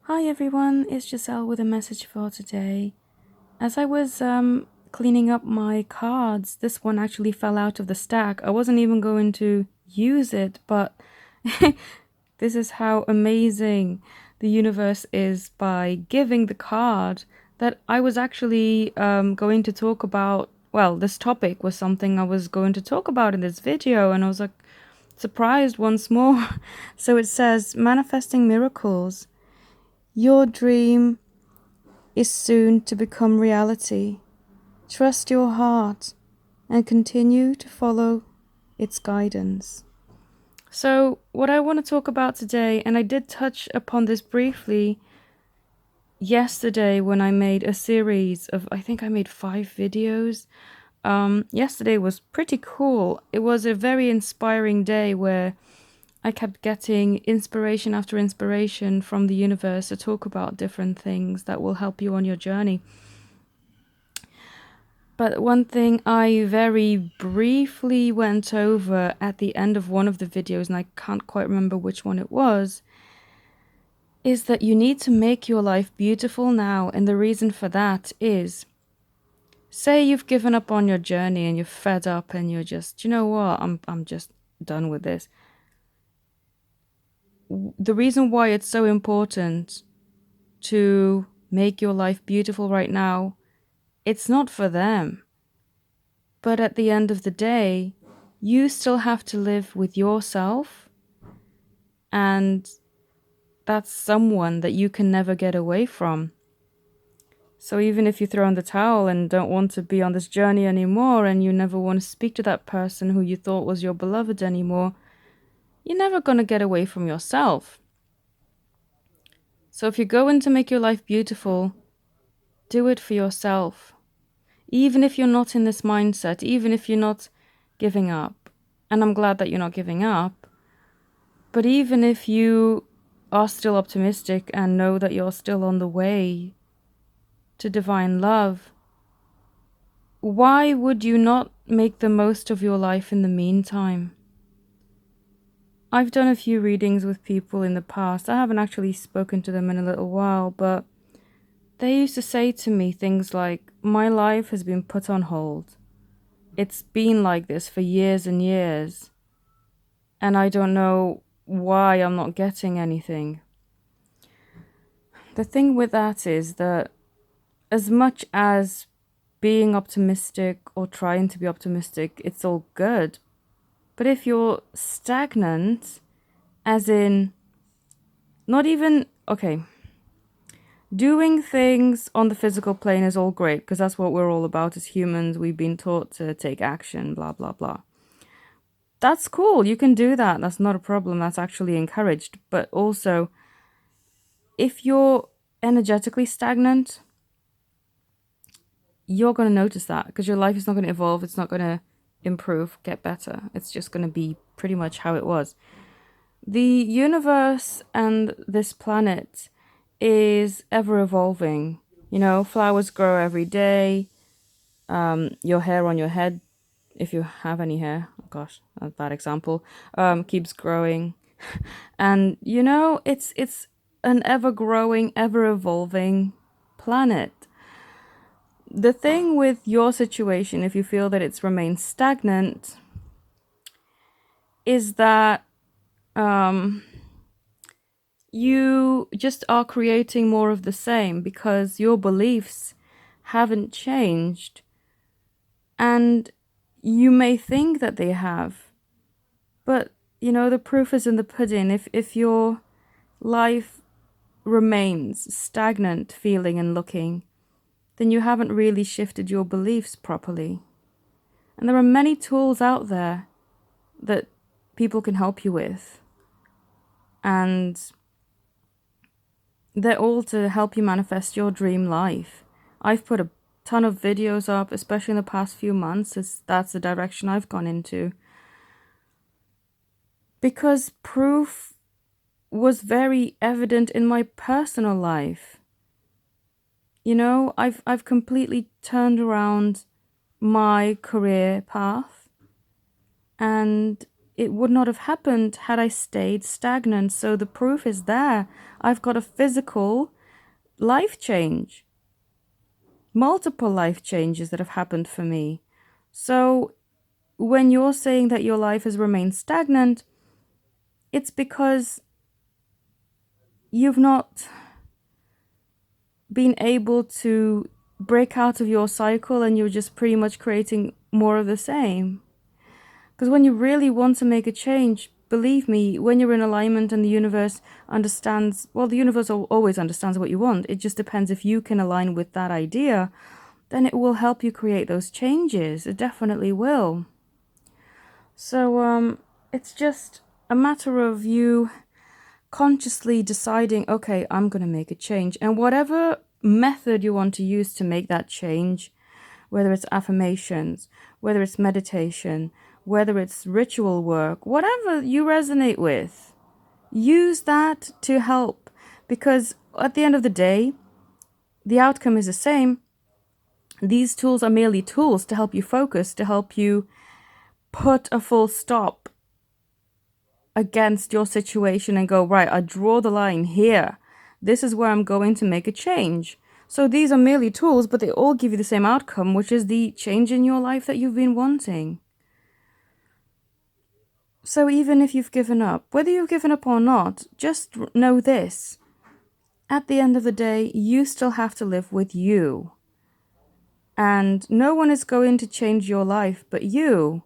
Hi everyone, it's Giselle with a message for today. As I was cleaning up my cards, this one actually fell out of the stack. I wasn't even going to use it, but this is how amazing the universe is by giving the card that I was actually going to talk about. Well, this topic was something I was going to talk about in this video, and I was like surprised once more. So it says, manifesting miracles. Your dream is soon to become reality. Trust your heart and continue to follow its guidance. So, what I want to talk about today, and I did touch upon this briefly yesterday when I made a series of, I think I made 5 videos. Yesterday was pretty cool. It was a very inspiring day where I kept getting inspiration after inspiration from the universe to talk about different things that will help you on your journey. But one thing I very briefly went over at the end of one of the videos, and I can't quite remember which one it was, is that you need to make your life beautiful now. And the reason for that is, say you've given up on your journey and you're fed up and you're just, you know what, I'm just done with this. The reason why it's so important to make your life beautiful right now, it's not for them. But at the end of the day, you still have to live with yourself, and that's someone that you can never get away from. So even if you throw in the towel and don't want to be on this journey anymore, and you never want to speak to that person who you thought was your beloved anymore, you're never going to get away from yourself. So if you're going to make your life beautiful, do it for yourself. Even if you're not in this mindset, even if you're not giving up, and I'm glad that you're not giving up, but even if you are still optimistic and know that you're still on the way to divine love, why would you not make the most of your life in the meantime? I've done a few readings with people in the past. I haven't actually spoken to them in a little while, but they used to say to me things like, my life has been put on hold. It's been like this for years and years, and I don't know why I'm not getting anything. The thing with that is that as much as being optimistic or trying to be optimistic, it's all good. But if you're stagnant, as in not even, okay, doing things on the physical plane is all great because that's what we're all about as humans. We've been taught to take action, blah, blah, blah. That's cool. You can do that. That's not a problem. That's actually encouraged. But also, if you're energetically stagnant, you're going to notice that because your life is not going to evolve. It's not going to improve, get better. It's just going to be pretty much how it was. The universe and this planet is ever evolving. You know, flowers grow every day. Your hair on your head, if you have any hair, oh gosh, a bad example, keeps growing. And you know, it's an ever growing, ever evolving planet. The thing with your situation, if you feel that it's remained stagnant, is that you just are creating more of the same because your beliefs haven't changed. And you may think that they have, but you know, the proof is in the pudding. If your life remains stagnant feeling and looking, then you haven't really shifted your beliefs properly. And there are many tools out there that people can help you with. And they're all to help you manifest your dream life. I've put a ton of videos up, especially in the past few months. That's the direction I've gone into. Because proof was very evident in my personal life. You know, I've completely turned around my career path, and it would not have happened had I stayed stagnant. So the proof is there. I've got a physical life change, multiple life changes that have happened for me. So when you're saying that your life has remained stagnant, it's because you've not been able to break out of your cycle and you're just pretty much creating more of the same. Because when you really want to make a change, believe me, when you're in alignment and the universe understands, well, the universe always understands what you want. It just depends if you can align with that idea, then it will help you create those changes. It definitely will. So it's just a matter of you consciously deciding, okay, I'm going to make a change. And whatever method you want to use to make that change, whether it's affirmations, whether it's meditation, whether it's ritual work, whatever you resonate with, use that to help. Because at the end of the day, the outcome is the same. These tools are merely tools to help you focus, to help you put a full stop against your situation and go, right, I draw the line here. This is where I'm going to make a change. So these are merely tools, but they all give you the same outcome, which is the change in your life that you've been wanting. So even if you've given up, whether you've given up or not, just know this. At the end of the day, you still have to live with you. And no one is going to change your life but you.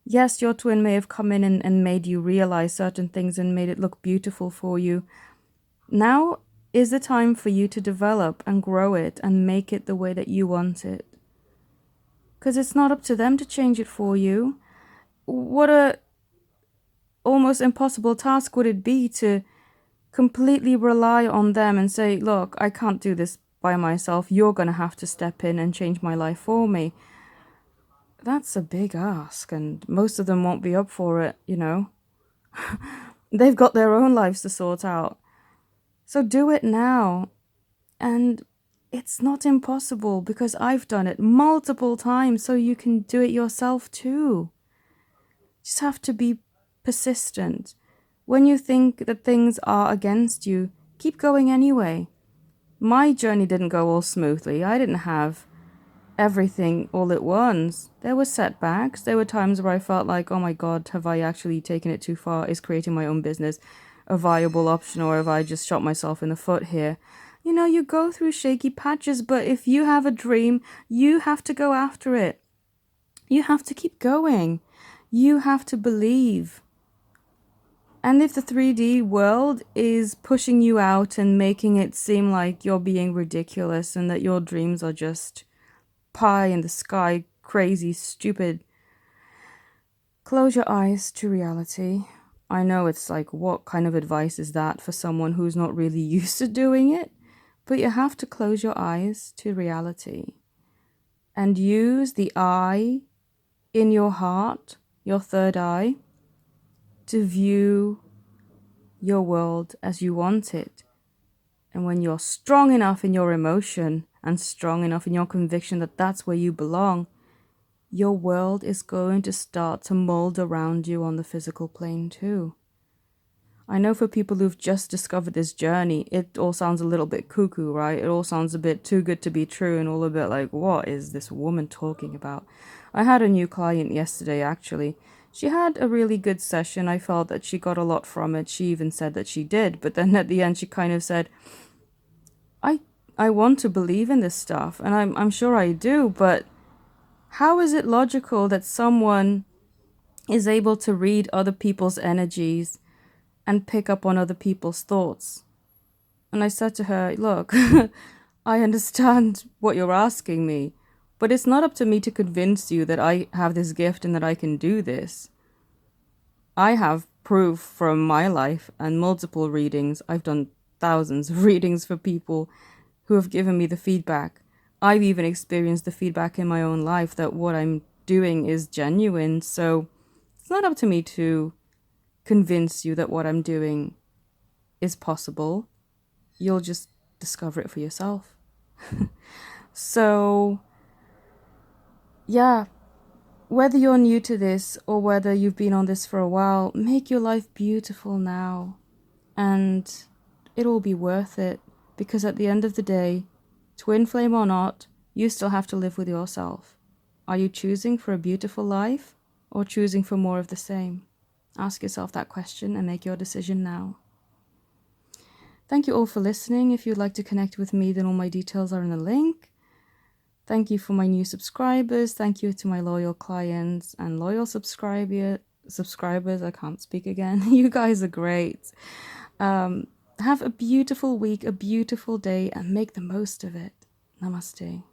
Yes, your twin may have come in and made you realize certain things and made it look beautiful for you. Now is the time for you to develop and grow it and make it the way that you want it. Because it's not up to them to change it for you. What a almost impossible task would it be to completely rely on them and say, look, I can't do this by myself. You're going to have to step in and change my life for me. That's a big ask, and most of them won't be up for it, you know. They've got their own lives to sort out. So do it now. And it's not impossible because I've done it multiple times, so you can do it yourself too. Just have to be persistent. When you think that things are against you, keep going anyway. My journey didn't go all smoothly. I didn't have everything all at once. There were setbacks. There were times where I felt like, oh my God, have I actually taken it too far? Is creating my own business a viable option, or have I just shot myself in the foot here? You know, you go through shaky patches, but if you have a dream, you have to go after it. You have to keep going. You have to believe. And if the 3D world is pushing you out and making it seem like you're being ridiculous and that your dreams are just pie in the sky, crazy, stupid, close your eyes to reality. I know it's like, what kind of advice is that for someone who's not really used to doing it? But you have to close your eyes to reality and use the eye in your heart, your third eye, to view your world as you want it. And when you're strong enough in your emotion and strong enough in your conviction that that's where you belong, your world is going to start to mold around you on the physical plane too. I know for people who've just discovered this journey, it all sounds a little bit cuckoo, right? It all sounds a bit too good to be true and all a bit like, what is this woman talking about? I had a new client yesterday, actually. She had a really good session. I felt that she got a lot from it. She even said that she did. But then at the end, she kind of said, I want to believe in this stuff, and I'm sure I do, but how is it logical that someone is able to read other people's energies and pick up on other people's thoughts? And I said to her, look, I understand what you're asking me, but it's not up to me to convince you that I have this gift and that I can do this. I have proof from my life and multiple readings. I've done thousands of readings for people who have given me the feedback. I've even experienced the feedback in my own life that what I'm doing is genuine. So it's not up to me to convince you that what I'm doing is possible. You'll just discover it for yourself. So, yeah, Whether you're new to this or whether you've been on this for a while, make your life beautiful now. And it'll be worth it, because at the end of the day, twin flame or not, you still have to live with yourself. Are you choosing for a beautiful life or choosing for more of the same? Ask yourself that question and make your decision now. Thank you all for listening. If you'd like to connect with me, then all my details are in the link. Thank you for my new subscribers. Thank you to my loyal clients and loyal subscribers. I can't speak again. You guys are great. Have a beautiful week, a beautiful day, and make the most of it. Namaste.